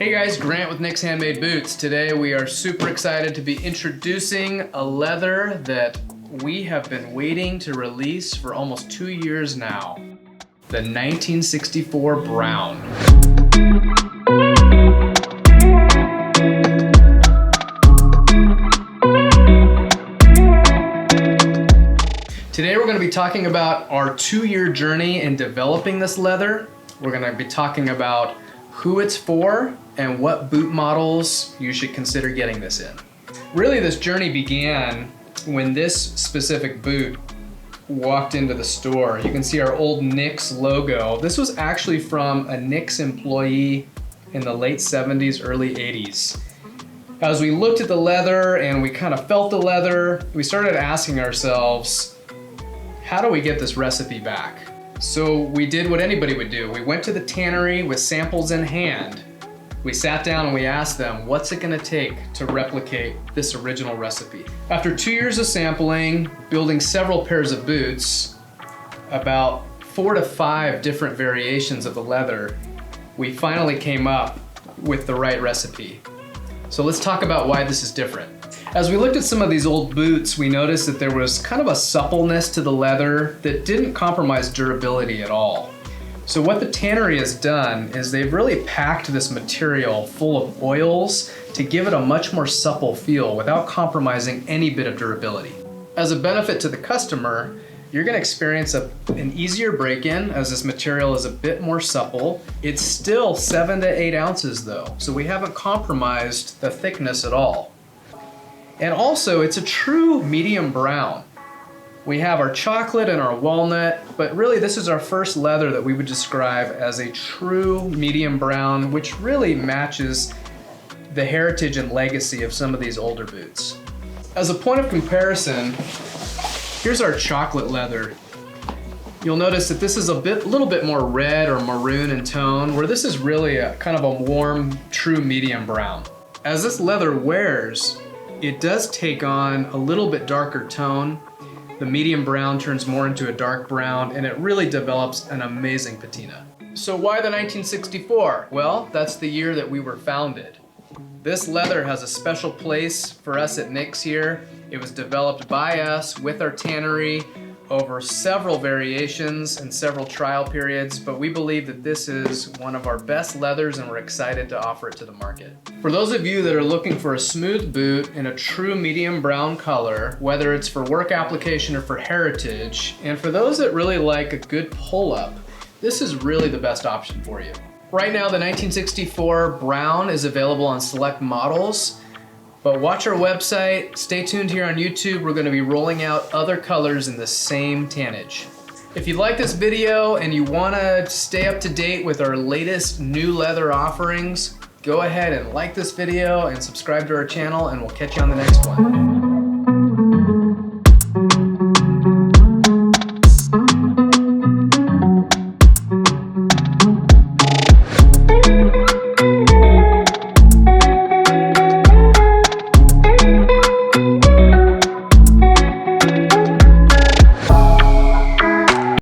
Hey guys, Grant with Nicks Handmade Boots. Today we are super excited to be introducing a leather that we have been waiting to release for almost 2 years now. The 1964 Brown. Today we're going to be talking about our 2-year journey in developing this leather. We're going to be talking about who it's for and what boot models you should consider getting this in. Really, this journey began when this specific boot walked into the store. You can see our old Nicks logo. This was actually from a Nicks employee in the late 70s, early 80s. As we looked at the leather and we kind of felt the leather, we started asking ourselves, how do we get this recipe back? So we did what anybody would do. We went to the tannery with samples in hand. We sat down and we asked them, what's it gonna take to replicate this original recipe? After 2 years of sampling, building several pairs of boots, about 4 to 5 different variations of the leather, we finally came up with the right recipe. So let's talk about why this is different. As we looked at some of these old boots, we noticed that there was kind of a suppleness to the leather that didn't compromise durability at all. So what the tannery has done is they've really packed this material full of oils to give it a much more supple feel without compromising any bit of durability. As a benefit to the customer, you're going to experience an easier break-in as this material is a bit more supple. It's still 7 to 8 ounces though, so we haven't compromised the thickness at all. And also, it's a true medium brown. We have our chocolate and our walnut, but really this is our first leather that we would describe as a true medium brown, which really matches the heritage and legacy of some of these older boots. As a point of comparison, here's our chocolate leather. You'll notice that this is a little bit more red or maroon in tone, where this is really a kind of a warm, true medium brown. As this leather wears, it does take on a little bit darker tone. The medium brown turns more into a dark brown, and it really develops an amazing patina. So why the 1964? Well, that's the year that we were founded. This leather has a special place for us at Nicks here. It was developed by us with our tannery over several variations and several trial periods, but we believe that this is one of our best leathers and we're excited to offer it to the market. For those of you that are looking for a smooth boot in a true medium brown color, whether it's for work application or for heritage, and for those that really like a good pull-up, this is really the best option for you. Right now, the 1964 Brown is available on select models, but watch our website, stay tuned here on YouTube. We're gonna be rolling out other colors in the same tannage. If you like this video and you wanna stay up to date with our latest new leather offerings, go ahead and like this video and subscribe to our channel, and we'll catch you on the next one.